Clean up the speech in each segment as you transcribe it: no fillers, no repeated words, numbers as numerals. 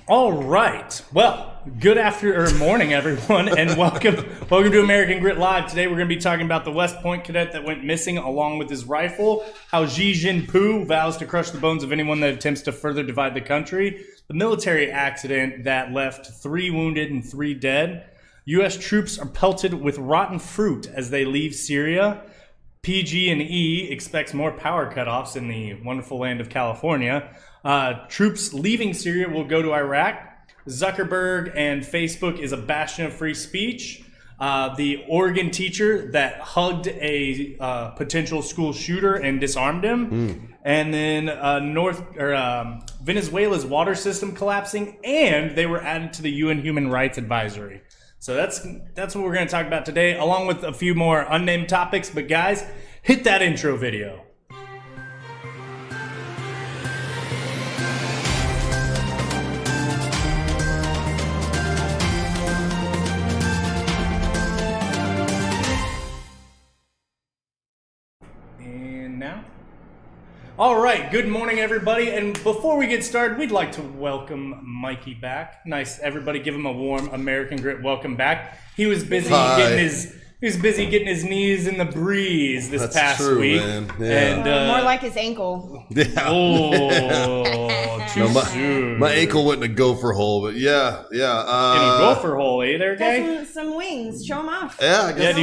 All right. Well, good morning, everyone, and welcome to American Grit Live. Today we're going to be talking about the West Point cadet that went missing along with his rifle, how Xi Jinping vows to crush the bones of anyone that attempts to further divide the country, the military accident that left 3 wounded and 3 dead, U.S. troops are pelted with rotten fruit as they leave Syria, PG&E expects more power cutoffs in the wonderful land of California. Troops leaving Syria will go to Iraq. Zuckerberg and Facebook is a bastion of free speech. The Oregon teacher that hugged a potential school shooter and disarmed him. And then Venezuela's water system collapsing, and they were added to the UN Human Rights Advisory. So that's what we're going to talk about today, along with a few more unnamed topics. But guys, hit that intro video. And now? All right, good morning, everybody. And before we get started, we'd like to welcome Mikey back. Nice, everybody give him a warm American Grit welcome back. He was busy getting his knees in the breeze this past week. Man. Yeah. And more like his ankle. Yeah. Oh, too soon. My ankle went in a gopher hole, but yeah. In a gopher hole, there, guy? Got some wings. Show them off. Yeah, I got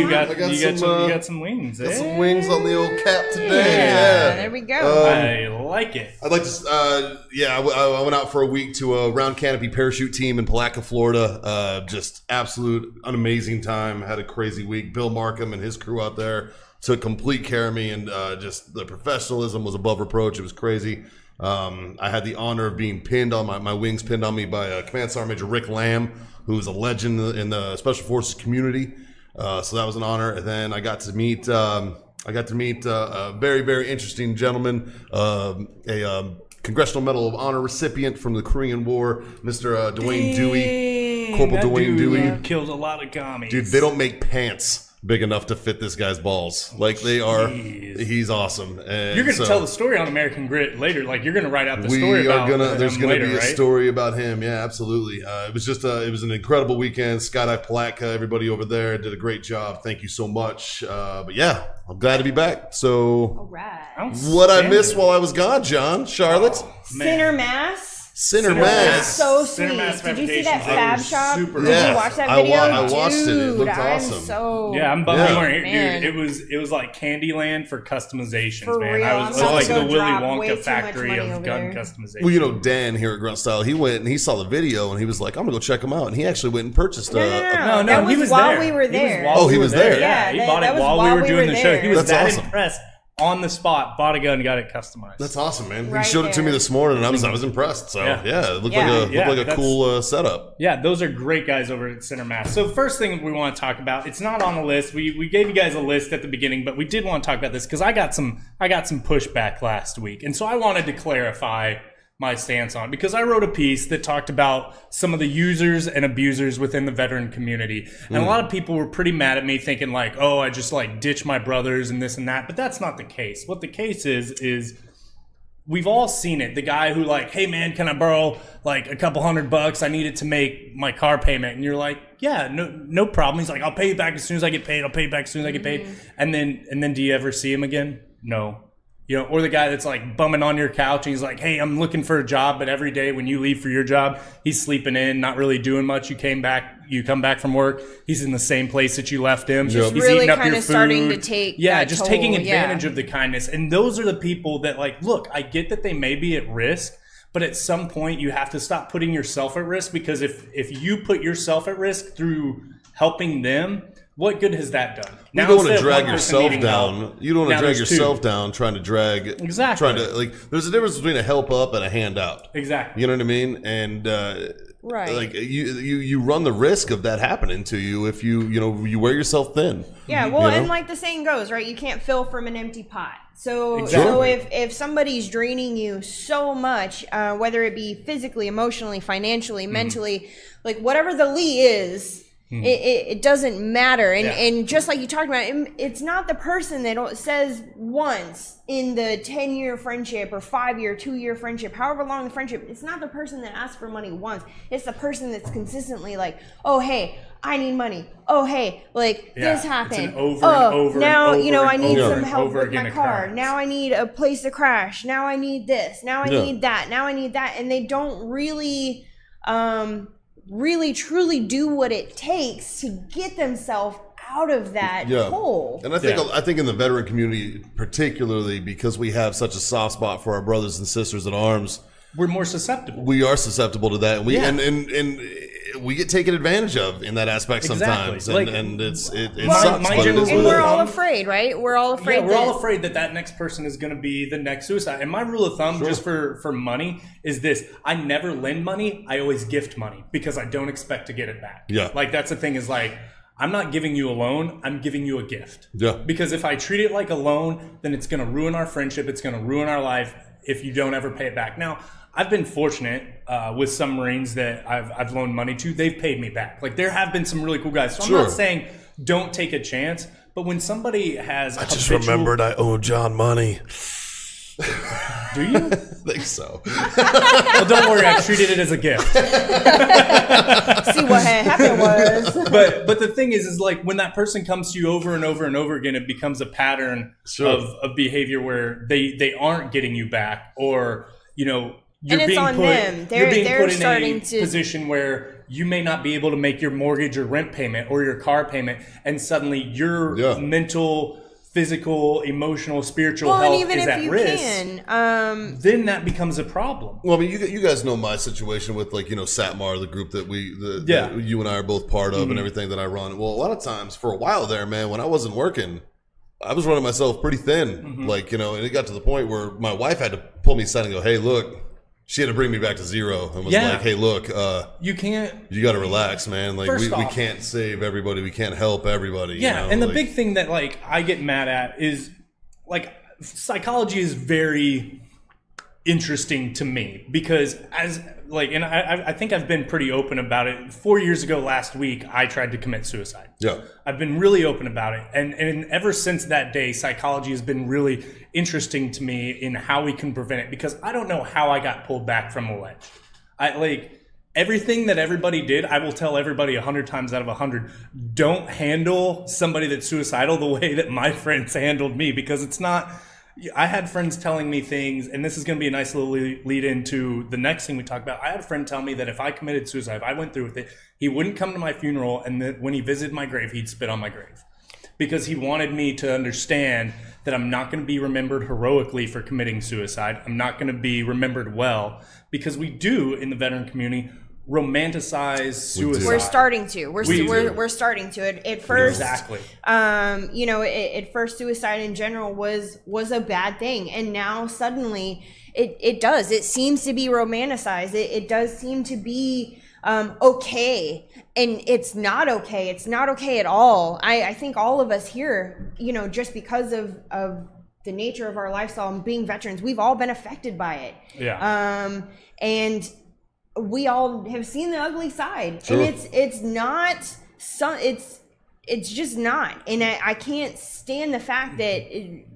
some wings. Got some wings on the old cap today. Yeah, there we go. I like it. I'd like to, I went out for a week to a round canopy parachute team in Palatka, Florida. Just absolute, an amazing time. Had a crazy week. Bill Markham and his crew out there took complete care of me, and just the professionalism was above reproach. It was crazy. I had the honor of being pinned on my wings pinned on me by Command Sergeant Major Rick Lamb, who is a legend in the Special Forces community. So that was an honor. And then I got to meet a very, very interesting gentleman, a Congressional Medal of Honor recipient from the Korean War, Mr. Dwayne Dewey, Corporal Dwayne Dewey. Killed a lot of commies. Dude, they don't make pants big enough to fit this guy's balls. Like, they are. He's awesome. And you're going to tell the story on American Grit later. Like, you're going to write out the story about him. There's going to be a story about him. Yeah, absolutely. It was just it was an incredible weekend. Skydive Palatka, everybody over there did a great job. Thank you so much. But yeah, I'm glad to be back. So, all right. What I missed while I was gone, John, Charlotte? Center Mass. Center Mass. So sweet. Did you see that Fab Shop? Did you watch that video? I watched it. It looked awesome. I'm bummed you weren't here, dude. It was like Candyland for customizations, for man. Real. I was like the Willy Wonka factory of gun customization. Well, you know, Dan here at Grunt Style, he went and he saw the video and he was like, I'm gonna go check them out. And he actually went and purchased No, he was while there. we were there. He was there. Yeah, he bought it while we were doing the show. He was that impressed. On the spot, bought a gun, got it customized. That's awesome, man. He showed it to me this morning, and I was impressed. So it looked like a cool setup. Yeah, those are great guys over at Center Mass. So first thing we want to talk about, it's not on the list. We gave you guys a list at the beginning, but we did want to talk about this because I got some pushback last week, and so I wanted to clarify my stance on it, because I wrote a piece that talked about some of the users and abusers within the veteran community. And a lot of people were pretty mad at me, thinking like, oh, I just like ditch my brothers and this and that. But that's not the case. What the case is we've all seen it. The guy who like, hey man, can I borrow like a couple $100? I need it to make my car payment. And you're like, yeah, no problem. He's like, I'll pay you back as soon as I get paid. I'll pay you back as soon as I get paid. And then do you ever see him again? No. You know, or the guy that's like bumming on your couch and he's like, hey, I'm looking for a job, but every day when you leave for your job, he's sleeping in, not really doing much. You come back from work, he's in the same place that you left him. Just he's really eating up kind your of food. starting to take just taking advantage of the kindness. And those are the people that like, look, I get that they may be at risk, but at some point you have to stop putting yourself at risk, because if you put yourself at risk through helping them, what good has that done? You don't want to drag yourself down. You don't want to drag yourself down trying to drag. Exactly. Trying to, like, there's a difference between a help up and a hand out. Exactly. You know what I mean? And right. Like you run the risk of that happening to you if you wear yourself thin. Yeah, well, and like the saying goes, right? You can't fill from an empty pot. So if somebody's draining you so much, whether it be physically, emotionally, financially, mentally, like whatever the Lee is, It doesn't matter. And just like you talked about, it's not the person that says once in the 10-year friendship or 5-year, 2-year friendship, however long the friendship, it's not the person that asks for money once. It's the person that's consistently like, oh, hey, I need money. Oh, hey, like this happened. It's an over and over now, and over you know, I need and some help with my car. occurrence. Now I need a place to crash. Now I need this. Now I need that. Now I need that. And they don't really truly do what it takes to get themselves out of that hole. And I think in the veteran community, particularly because we have such a soft spot for our brothers and sisters in arms, we're more susceptible. We are susceptible to that, and we get taken advantage of in that aspect sometimes. And it sucks. And we're all afraid, right? We're all afraid. Yeah, we're all afraid that next person is going to be the next suicide. And my rule of thumb, just for money, is this: I never lend money. I always gift money because I don't expect to get it back. Yeah, like that's the thing is like, I'm not giving you a loan. I'm giving you a gift. Yeah. Because if I treat it like a loan, then it's going to ruin our friendship. It's going to ruin our life if you don't ever pay it back. Now, I've been fortunate with some Marines that I've loaned money to. They've paid me back. Like there have been some really cool guys. So I'm not saying don't take a chance, but when somebody has, I just remembered I owe John money. Do you? I think so. Well, don't worry. I treated it as a gift. See what happened was. But the thing is like when that person comes to you over and over and over again, it becomes a pattern of behavior where they aren't getting you back, or you know. You're being put in a position where you may not be able to make your mortgage or rent payment or your car payment, and suddenly your mental, physical, emotional, spiritual health is at risk. Then that becomes a problem. Well, I mean, you guys know my situation with Satmar, the group that that you and I are both part of, and everything that I run. Well, a lot of times for a while there, man, when I wasn't working, I was running myself pretty thin, and it got to the point where my wife had to pull me aside and go, "Hey, look." She had to bring me back to zero and was like, "Hey, look, you got to relax, man. Like we can't save everybody. We can't help everybody." Yeah, and the big thing that like I get mad at is like psychology is very interesting to me because and I think I've been pretty open about it. 4 years ago last week, I tried to commit suicide. Yeah. I've been really open about it. And ever since that day, psychology has been really interesting to me in how we can prevent it because I don't know how I got pulled back from a ledge. Everything that everybody did, I will tell everybody 100 times out of 100, don't handle somebody that's suicidal the way that my friends handled me because it's not... I had friends telling me things, and this is going to be a nice little lead into the next thing we talk about. I had a friend tell me that if I committed suicide, if I went through with it, he wouldn't come to my funeral, and that when he visited my grave, he'd spit on my grave. Because he wanted me to understand that I'm not going to be remembered heroically for committing suicide. I'm not going to be remembered well, because we do, in the veteran community, romanticize suicide. We're starting to. We're starting to. At first, exactly. At first, suicide in general was a bad thing, and now suddenly it does. It seems to be romanticized. It does seem to be okay, and it's not okay. It's not okay at all. I think all of us here, just because of the nature of our lifestyle and being veterans, we've all been affected by it. Yeah. And we all have seen the ugly side, Sure. and it's just not. And I can't stand the fact that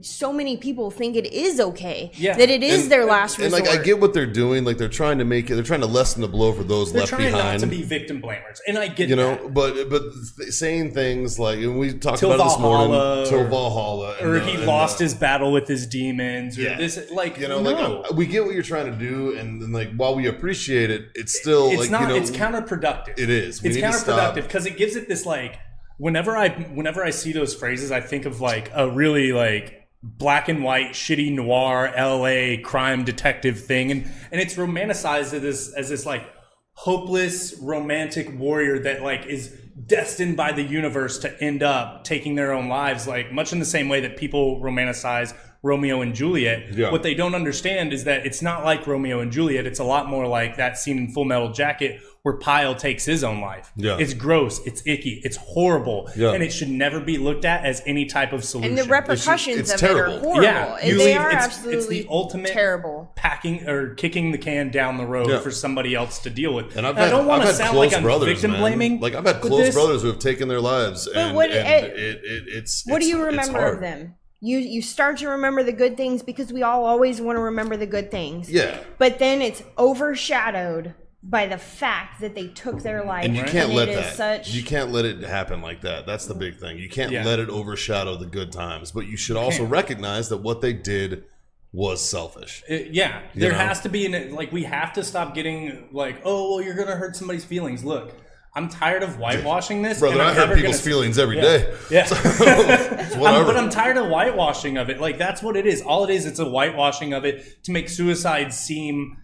so many people think it is okay, that it is their last resort. And I get what they're doing. Like they're trying to lessen the blow for those left behind. They're trying not to be victim blamers, and I get that. But saying things like, and we talked about it this morning, till Valhalla, or he lost his battle with his demons, or this, no. We get what you're trying to do, and like while we appreciate it, it's still it's counterproductive. It is. It's counterproductive because it gives it this like. Whenever I see those phrases, I think of like a really like black and white, shitty noir LA crime detective thing, and it's romanticized as this like hopeless romantic warrior that like is destined by the universe to end up taking their own lives, like much in the same way that people romanticize Romeo and Juliet. Yeah. What they don't understand is that it's not like Romeo and Juliet. It's a lot more like that scene in Full Metal Jacket where Pyle takes his own life. Yeah. It's gross. It's icky. It's horrible. Yeah. And it should never be looked at as any type of solution. And the repercussions It's of terrible. it are horrible. Yeah, They are it's absolutely the ultimate terrible. packing or kicking the can down the road for somebody else to deal with. And I don't want to sound like I'm brothers, victim man. blaming. Like I've had with close this. brothers who have taken their lives, and, what- it's What do you it's remember hard. of them? You start to remember the good things because we all always want to remember the good things. Yeah. But then it's overshadowed by the fact that they took their life. And you can't let it is that. such... You can't let it happen like that. That's the big thing. You can't let it overshadow the good times. But you should also recognize that what they did was selfish. There has to be we have to stop getting like, oh, well, you're gonna hurt somebody's feelings. Look, I'm tired of whitewashing this. Brother, and I I'm hurt never people's feelings every day. Yeah. Whatever. But I'm tired of whitewashing of it. Like, that's what it is. All it is, it's a whitewashing of it to make suicide seem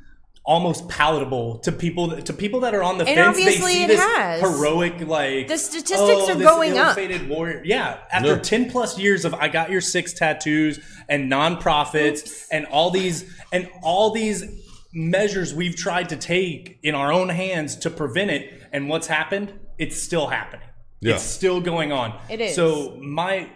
almost palatable to people that are on the And fence. They obviously see it this has. heroic, like, The statistics are this going up. ill-fated warrior. Yeah, after 10 plus years of I got your 6 tattoos and nonprofits and all these measures we've tried to take in our own hands to prevent it, and what's happened? It's still happening. Yeah. It's still going on. It is. So my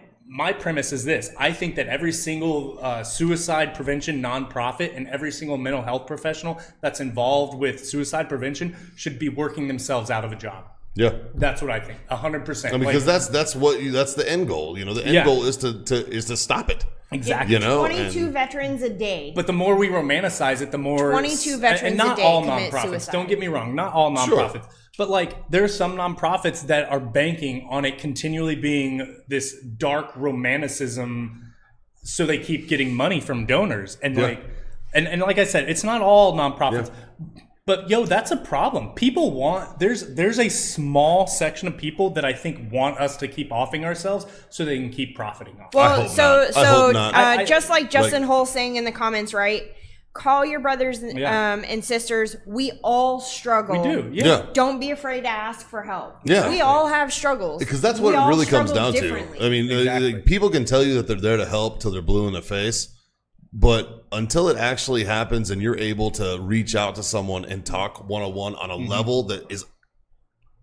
premise is this. I think that every single suicide prevention nonprofit and every single mental health professional that's involved with suicide prevention should be working themselves out of a job. Yeah. That's what I think. 100%. I mean, because that's the end goal. You know, the end goal is to stop it. Exactly. You know, 22 veterans a day. But the more we romanticize it, the more 22 veterans and not a day all commit nonprofits. suicide. Don't get me wrong, not all nonprofits. But like there are some nonprofits that are banking on it continually being this dark romanticism, so they keep getting money from donors. And like I said, it's not all nonprofits. Yeah. But yo, that's a problem. People want there's a small section of people that I think want us to keep offing ourselves so they can keep profiting off. Well, I hope not. Just like Justin Hull saying in the comments, right? Call your brothers and sisters. We all struggle. We do, yeah. Don't be afraid to ask for help. Yeah. We all have struggles. Because that's what We it all really comes struggle down to. differently. I mean, Exactly. people can tell you that they're there to help till they're blue in the face. But until it actually happens and you're able to reach out to someone and talk one-on-one on a level that is,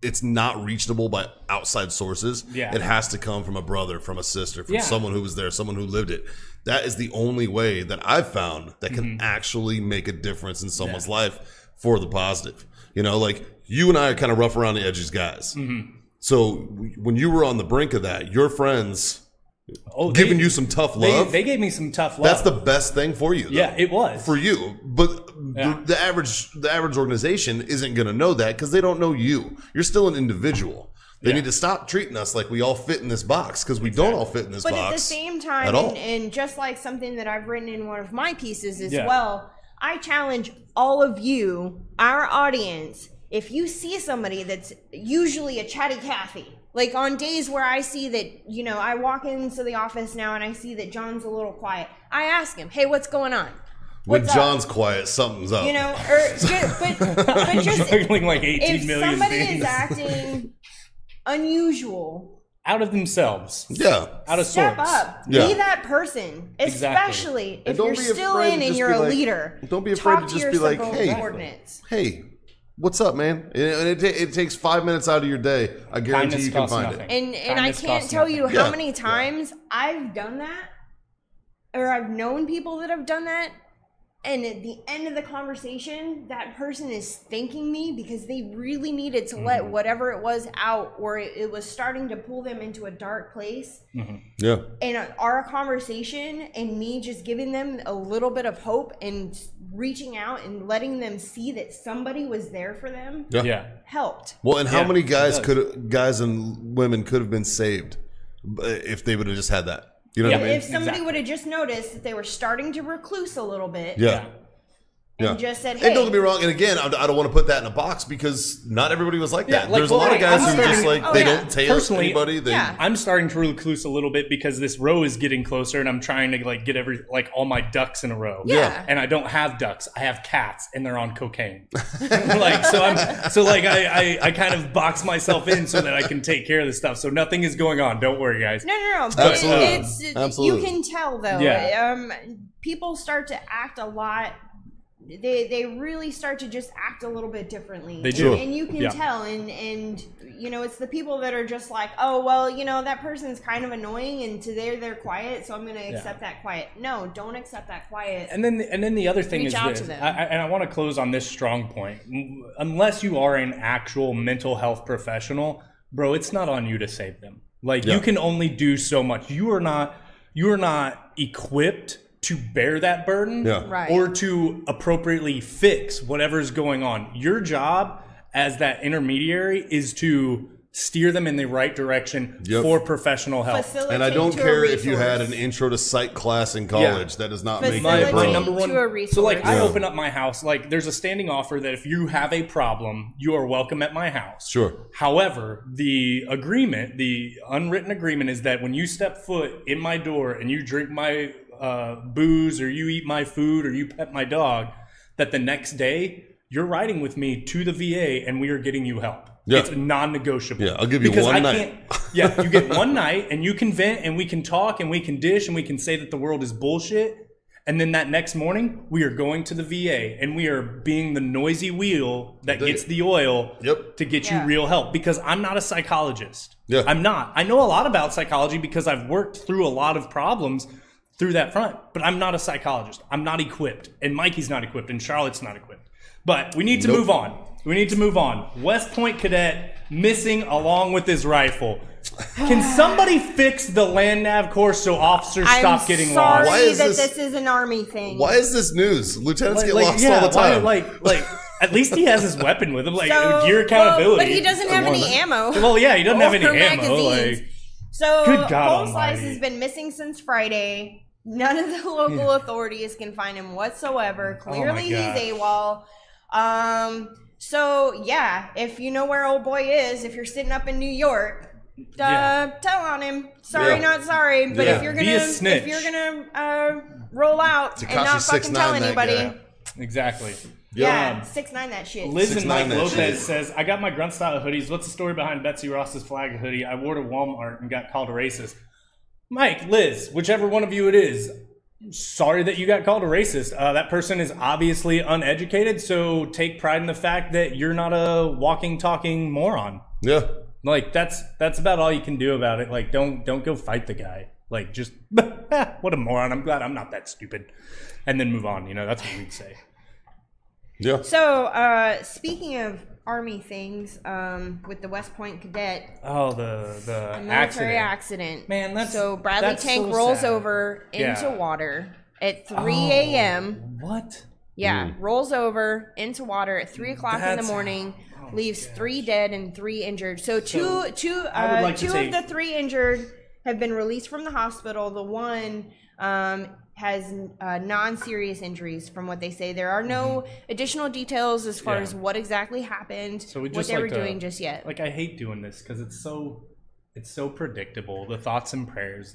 it's not reachable by outside sources. Yeah. It has to come from a brother, from a sister, from someone who was there, someone who lived it. That is the only way that I've found that can actually make a difference in someone's life for the positive. You know, like you and I are kind of rough around the edges guys. So when you were on the brink of that, your friends giving you some tough love. They gave me some tough love. That's the best thing for you. Though, Yeah, it was. for you. But the average organization isn't going to know that because they don't know you. You're still an individual. They need to stop treating us like we all fit in this box because we don't all fit in this But box. at the same time, at all. and just like something that I've written in one of my pieces as well, I challenge all of you, our audience, if you see somebody that's usually a chatty Cathy, like on days where I see that, you know, I walk into the office now and I see that John's a little quiet, I ask him, hey, what's going on? When What's John's up? quiet, something's up. You know, but just juggling like 18 if million somebody things is acting unusual, out of themselves, yeah. out of step sorts. up. Yeah. Be that person. Especially if don't you're be still afraid in to and just you're be a like- leader. don't be afraid Talk to just your be like, subordinates. hey, what's up, man? And it takes 5 minutes out of your day. I guarantee Kindness you can costs find nothing. it. And I Kindness can't costs tell you nothing. how Yeah. many times I've done that, or I've known people that have done that, and at the end of the conversation, that person is thanking me because they really needed to let whatever it was out, or it was starting to pull them into a dark place. Yeah. And our conversation and me just giving them a little bit of hope and reaching out and letting them see that somebody was there for them Yeah. helped. Well, and how Yeah, many it guys does. guys and women could have been saved if they would have just had that? You know what I mean? If somebody Exactly. would have just noticed that they were starting to recluse a little bit, Yeah. and just said, hey. And don't get me wrong, and again, I don't want to put that in a box because not everybody was like that. like, There's a lot of guys who just like, they don't tail anybody. I'm starting to recluse a little bit because this row is getting closer and I'm trying to like get all my ducks in a row. Yeah. And I don't have ducks. I have cats and they're on cocaine. I kind of box myself in so that I can take care of this stuff. So nothing is going on. Don't worry, guys. No. Absolutely. Absolutely. You can tell though. Yeah. People start to act a lot. They really start to just act a little bit differently. They do. And you can tell. And you know, it's the people that are just like, oh, well, you know, that person's kind of annoying and they're quiet, so I'm going to accept that quiet. No, don't accept that quiet. And then the other thing Reach is out this, to them. and I want to close on this strong point. Unless you are an actual mental health professional, bro, it's not on you to save them. Like you can only do so much. You are not equipped to bear that burden or to appropriately fix whatever's going on. Your job as that intermediary is to steer them in the right direction for professional help. And I don't care if you had an intro to psych class in college. That does not make my number one. So like I open up my house, like there's a standing offer that if you have a problem, you are welcome at my house. Sure. However, the agreement, the unwritten agreement is that when you step foot in my door and you drink my booze or you eat my food or you pet my dog, that the next day you're riding with me to the VA and we are getting you help. It's non-negotiable. Yeah, I'll give you one night. You get one night and you can vent and we can talk and we can dish and we can say that the world is bullshit. And then that next morning, we are going to the VA and we are being the noisy wheel that gets the oil to get you real help. Because I'm not a psychologist. I'm not. I know a lot about psychology because I've worked through a lot of problems through that front. But I'm not a psychologist. I'm not equipped. And Mikey's not equipped. And Charlotte's not equipped. But we need to move on. We need to move on. West Point cadet missing along with his rifle. Can somebody fix the land nav course so officers stop getting lost? Why is this is an Army thing. Why is this news? Lieutenants get lost all the time. At least he has his weapon with him, gear accountability. But he doesn't have any ammo. Well, yeah, he doesn't have any ammo. So Paul Slice has been missing since Friday. None of the local authorities can find him whatsoever. Clearly, he's AWOL. So yeah, if you know where old boy is, if you're sitting up in New York, tell on him. Sorry, not sorry. But if you're gonna roll out and not fucking tell anybody, exactly. 6ix9ine that shit. Liz and Mike Lopez says, I got my Grunt style hoodies. What's the story behind Betsy Ross's flag hoodie? I wore to Walmart and got called a racist. Mike, Liz, whichever one of you it is, sorry that you got called a racist. That person is obviously uneducated, so take pride in the fact that you're not a walking, talking moron. Yeah. Like, that's about all you can do about it. Like, don't go fight the guy. Like, just, what a moron. I'm glad I'm not that stupid. And then move on. You know, that's what we'd say. Yeah. So, speaking of Army things, with the West Point cadet. Oh, the military accident. Man, so Bradley Tank rolls over into water at 3 a.m. What? Yeah, rolls over into water at 3 o'clock in the morning. Leaves 3 dead and 3 injured. So two of the 3 injured have been released from the hospital. The one has non-serious injuries from what they say. There are no additional details as far as what exactly happened, what they were doing just yet. Like, I hate doing this because it's so predictable. The thoughts and prayers,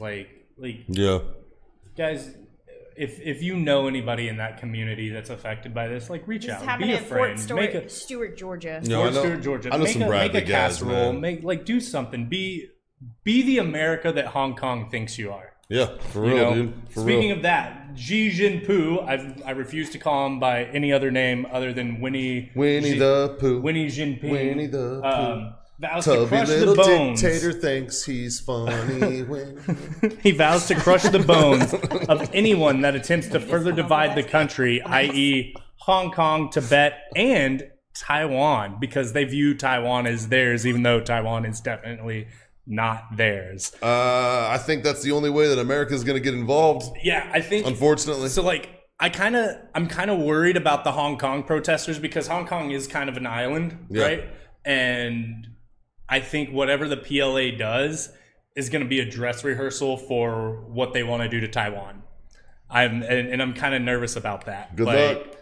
guys. If you know anybody in that community that's affected by this, like, reach out, be a friend, Stewart, Georgia. Stewart, Georgia. I know some Bradley make a casserole, guys, do something. Be the America that Hong Kong thinks you are. Yeah, for real, dude. Speaking of that, Xi Jinping, I refuse to call him by any other name other than Winnie the Pooh. Winnie Jinping. Winnie the Pooh. Vows to crush the bones. Dictator thinks he's funny when he vows to crush the bones of anyone that attempts to further divide the country, i.e. Hong Kong, Tibet, and Taiwan, because they view Taiwan as theirs, even though Taiwan is definitely not theirs. I think that's the only way that America is going to get involved. Yeah, I think. Unfortunately. So, I'm kind of worried about the Hong Kong protesters because Hong Kong is kind of an island, right? And I think whatever the PLA does is going to be a dress rehearsal for what they want to do to Taiwan. I'm kind of nervous about that. Good luck.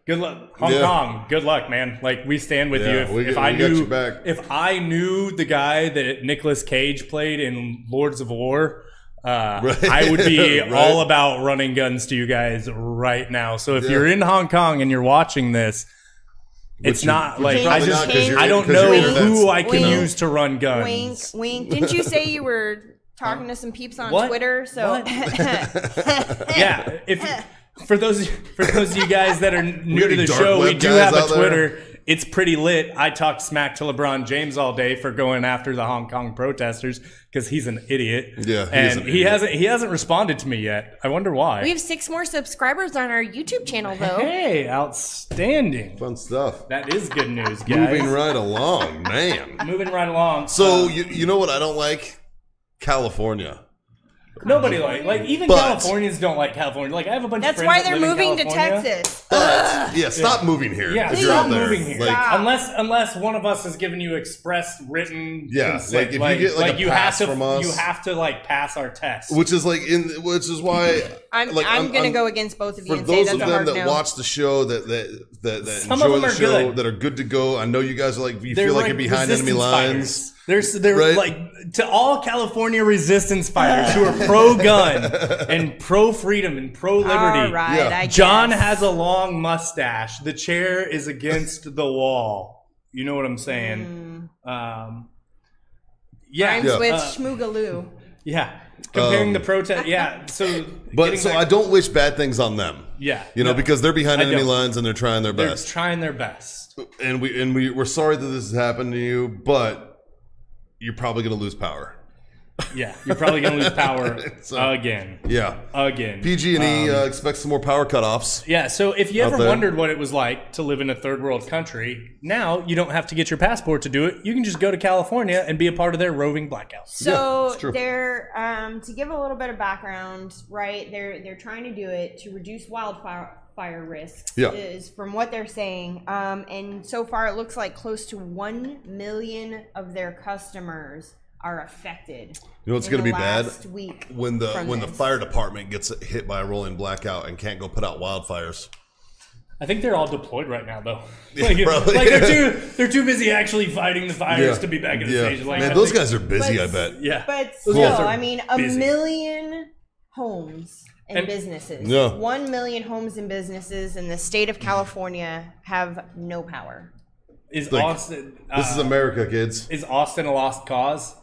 Good luck, Hong Kong. Good luck, man. Like, we stand with you. If I knew the guy that Nicolas Cage played in Lords of War, I would be all about running guns to you guys right now. So if you're in Hong Kong and you're watching this, it's not like I don't know who I can use to run guns. Wink, wink. Didn't you say you were talking to some peeps on Twitter? So yeah, for those of you guys that are new to the show, we do have a Twitter. It's pretty lit. I talk smack to LeBron James all day for going after the Hong Kong protesters because he's an idiot. Yeah, and he hasn't responded to me yet. I wonder why. We have 6 more subscribers on our YouTube channel, though. Hey, outstanding. Fun stuff. That is good news, guys. Moving right along, man. Moving right along. So you know what I don't like? California. Nobody even Californians don't like California. Like, I have a bunch of friends That's why they're moving to Texas. Stop moving here. Yeah, if you're out there. Moving here. Unless one of us has given you express written consent. Like if you get you pass have to from us, you have to pass our test. Which is why I'm gonna go against both of you. For those of them that watch the show that enjoy the show that are good to go. I know you guys are feel like you're behind enemy lines. They're to all California resistance fighters who are pro-gun and pro-freedom and pro-liberty. All right, John has a long mustache. The chair is against the wall. You know what I'm saying? Rhymes with Schmoogaloo. Yeah. Comparing the protest. Yeah. So I don't wish bad things on them. Yeah. Because they're behind enemy lines and they're trying their best. They're trying their best. And we're sorry that this has happened to you, but you're probably going to lose power. Yeah, you're probably going to lose power again. Yeah. Again. PG&E expects some more power cutoffs. Yeah, so if you ever wondered what it was like to live in a third world country, now you don't have to get your passport to do it. You can just go to California and be a part of their roving blackouts. So they're, to give a little bit of background, right, they're trying to do it to reduce wildfire risks is from what they're saying, and so far it looks like close to 1 million of their customers are affected. You know what's going to be bad? Week when the fire department gets hit by a rolling blackout and can't go put out wildfires. I think they're all deployed right now, though. They're too busy actually fighting the fires to be back in the station. Man, those guys are busy. I bet. Yeah, but still, I mean, a million homes and businesses. 1 million homes and businesses in the state of California have no power. Is Austin? This is America, kids. Is Austin a lost cause?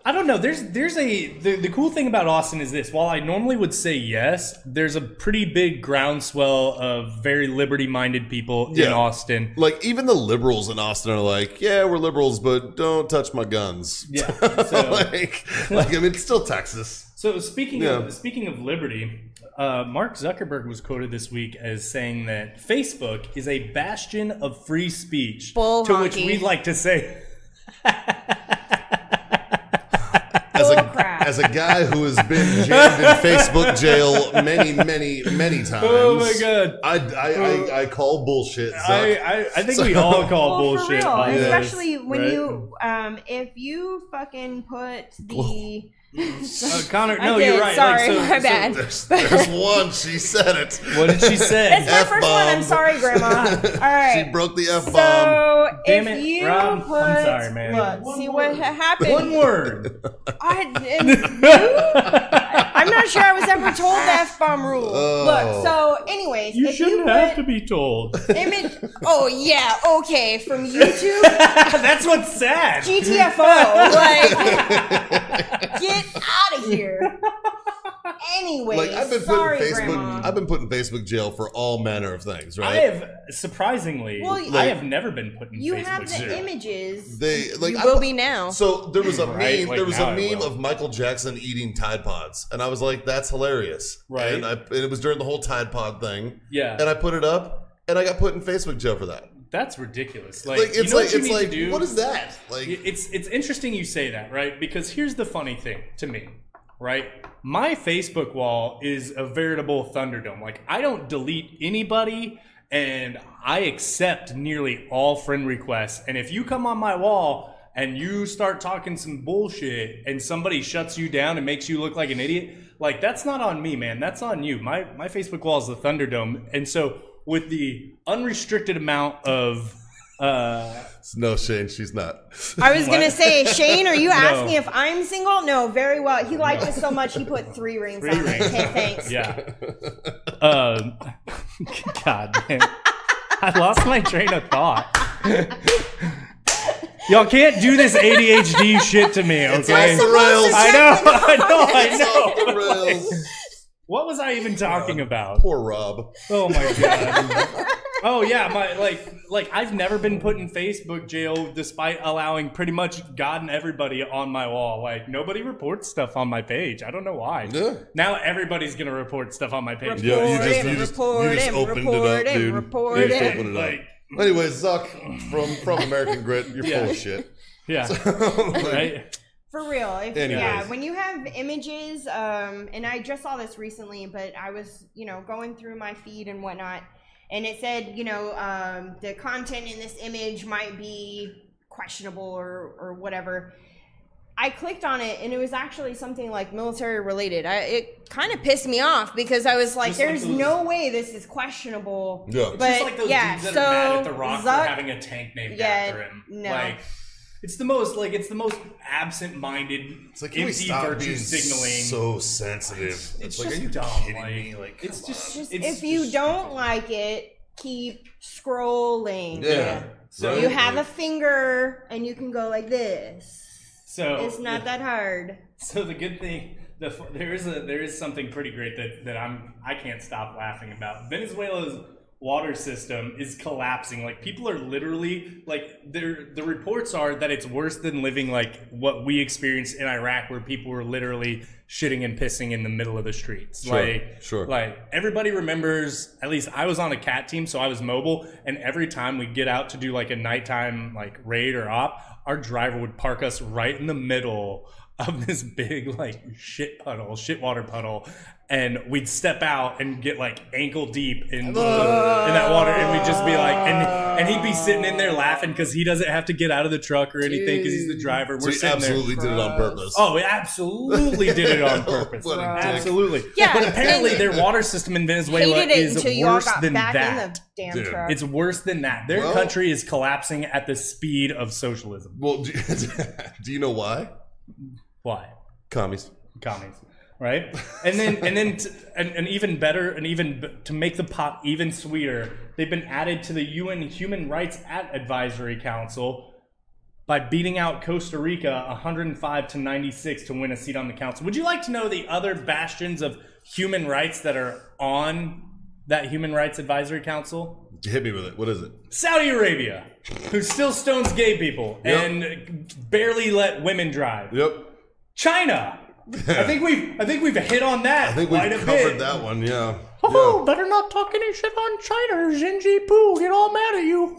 I don't know. The cool thing about Austin is this. While I normally would say yes, there's a pretty big groundswell of very liberty-minded people in Austin. Like, even the liberals in Austin are like, yeah, we're liberals, but don't touch my guns. Yeah. So, I mean, it's still Texas. So speaking of liberty, Mark Zuckerberg was quoted this week as saying that Facebook is a bastion of free speech. Bull to honky. which we'd like to say, as a guy who has been jammed in Facebook jail many times. Oh my god! I call bullshit. I think we all call bullshit. For real. Especially when you if you fucking put the Connor, no, you're right. Sorry, my bad. There's one. She said it. What did she say? It's my first one. I'm sorry, Grandma. All right. She broke the F-bomb. So Damn if it, you Rob. put, I'm sorry, man. Look, see what happened. One word. I'm not sure I was ever told the F-bomb rule. Look, so anyways, you shouldn't have to be told. Oh yeah, okay, from YouTube. That's what's sad. GTFO, get out of here. Anyway, I've been put in Facebook jail for all manner of things, right? I have surprisingly. I have never been put in Facebook jail. You have the images. You will be now. So there was a meme. There was a meme of Michael Jackson eating Tide Pods, and I was like, "That's hilarious!" Right? And it was during the whole Tide Pod thing. Yeah. And I put it up, and I got put in Facebook jail for that. That's ridiculous. What is that? It's interesting you say that, right? Because here's the funny thing to me, right? My Facebook wall is a veritable Thunderdome. Like, I don't delete anybody, and I accept nearly all friend requests. And if you come on my wall and you start talking some bullshit and somebody shuts you down and makes you look like an idiot, like, that's not on me, man. That's on you. My Facebook wall is the Thunderdome. And so with the unrestricted amount of No, Shane, she's not. I was going to say, Shane, are you asking if I'm single? No, very well. He liked it so much, he put 3 rings on it. Hey, thanks. Yeah. God damn. I lost my train of thought. Y'all can't do this ADHD shit to me, okay? It's off the rails. I know. Off the rails. What was I even talking about? Poor Rob. Oh my god. Oh yeah, my like I've never been put in Facebook jail despite allowing pretty much God and everybody on my wall. Like nobody reports stuff on my page. I don't know why. Yeah. Now everybody's gonna report stuff on my page. Yeah, you just opened it up, dude. You just opened it up. Anyway, Zuck from American Grit, you're full of shit. Yeah. Right? For real. Anyways. When you have images, and I just saw this recently, but I was, going through my feed and whatnot, and it said, the content in this image might be questionable or whatever. I clicked on it, and it was actually something like military related. It kind of pissed me off because I was like, "There's no way this is questionable." Yeah, but just like those dudes that are mad at The Rock for having a tank named after him. No. Like, it's the most absent-minded, it's like, empty virtue signaling. So sensitive. It's like, just are you dumb. kidding me? Like, it's just if you don't like it, keep scrolling. Yeah. So you have a finger, and you can go like this. So it's not that hard. So the good thing, there is something pretty great that I can't stop laughing about. Venezuela's water system is collapsing. Like people are literally like the reports are that it's worse than living like what we experienced in Iraq, where people were literally shitting and pissing in the middle of the streets. Sure. Like everybody remembers, at least I was on a cat team, so I was mobile, and every time we get out to do like a nighttime like raid or op, our driver would park us right in the middle of this big like shit water puddle, and we'd step out and get like ankle deep in that water, and we'd just be like, and he'd be sitting in there laughing because he doesn't have to get out of the truck or anything because he's the driver. We're so he absolutely did it on purpose. Oh, we absolutely did it on purpose. Absolutely. Yeah, but apparently their water system in Venezuela is worse than that. In the damn truck. It's worse than that. Their country is collapsing at the speed of socialism. Well, do you know why? Why? Commies, right? And then even better, and even to make the pot even sweeter, they've been added to the UN Human Rights Advisory Council by beating out Costa Rica 105-96 to win a seat on the council. Would you like to know the other bastions of human rights that are on that Human Rights Advisory Council? Hit me with it. What is it? Saudi Arabia, who still stones gay people and barely let women drive. Yep. China. I think we've hit on that. I think we've covered that one. Yeah. Oh, better not talk any shit on China, or Xinji Poo get all mad at you.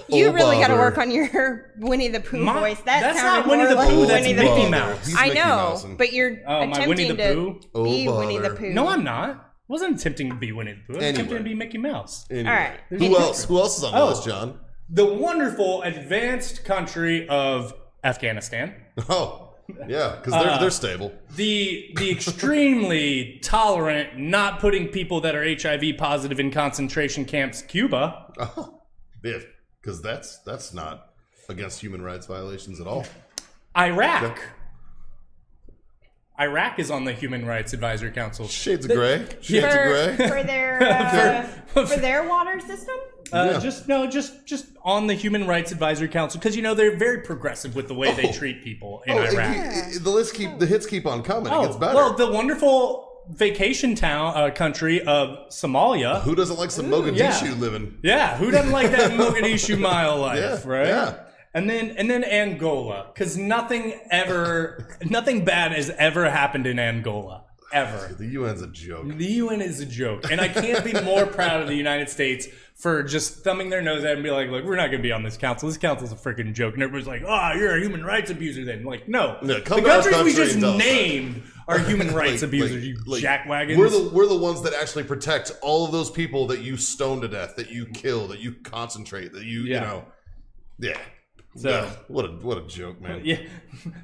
You really got to work on your Winnie the Pooh voice. That's not Winnie the Pooh. That's Mickey Mouse. I know, but you're attempting to be Winnie the Pooh. No, I'm not. I wasn't attempting to be Winnie the Pooh. I was attempting to be Mickey Mouse. Anyway. All right. Who else is on the list, John? The wonderful advanced country of Afghanistan. Oh. Yeah, because they're stable. The extremely tolerant, not putting people that are HIV positive in concentration camps, Cuba. Oh, yeah, because that's not against human rights violations at all. Iraq. Yeah. Iraq is on the Human Rights Advisory Council. Shades of gray. Shades of gray. For their water system. Just on the Human Rights Advisory Council, because they're very progressive with the way they treat people in Iraq. The hits keep on coming. It gets better. Well, the wonderful vacation country of Somalia. Who doesn't like some Mogadishu living? Yeah, who doesn't like that Mogadishu mile life, right? Yeah. And then Angola, because nothing bad has ever happened in Angola. Ever. The UN's a joke. The UN is a joke. And I can't be more proud of the United States for just thumbing their nose at it and be like, look, we're not going to be on this council. This council's a freaking joke. And everybody's like, you're a human rights abuser then. Like, no. The countries we just named are human rights abusers, you jackwagons. We're the ones that actually protect all of those people that you stone to death, that you kill, that you concentrate, that you know. Yeah. So Yeah, what a joke, man. yeah,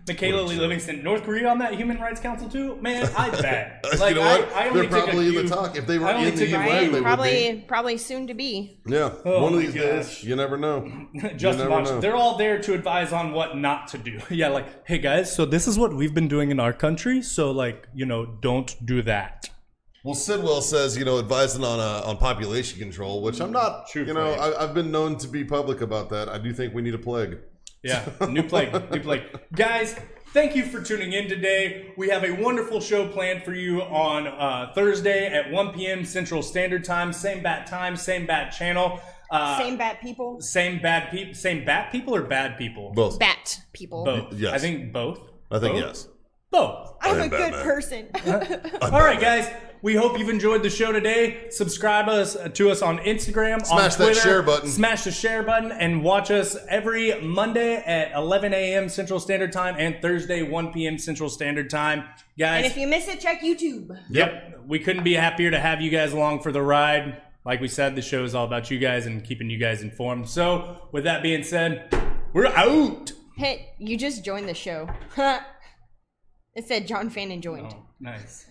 Michaela Lee Livingston, North Korea on that Human Rights Council too. Man, I bet. You know what? I only They're took probably a in few, the talk. If they were I only in the took a UN, few. they would be. Probably soon to be. Yeah, Oh one of my these days, you never know. Just never watch. know. They're all there to advise on what not to do. Yeah, like, hey guys, so this is what we've been doing in our country. So like, don't do that. Well, Sidwell says, advising on population control, which I'm not. True I've been known to be public about that. I do think we need a plague. Yeah, new plague. Guys, thank you for tuning in today. We have a wonderful show planned for you on Thursday at 1 p.m. Central Standard Time. Same bat time, same bat channel. Same bat people. Same bat people or bad people? Both. Bat people. Both. Yes. I think both. I think Both? yes. Both. I'm a I'm good Batman. person. All right, guys. We hope you've enjoyed the show today. Subscribe to us on Instagram, Smash on Twitter. that share button. Smash the share button, and watch us every Monday at 11 a.m. Central Standard Time and Thursday 1 p.m. Central Standard Time. Guys, And if you miss it, check YouTube. yep, we couldn't be happier to have you guys along for the ride. Like we said, the show is all about you guys and keeping you guys informed. So, with that being said, we're out. Hey, you just joined the show. It said John Fannin joined. Oh, nice.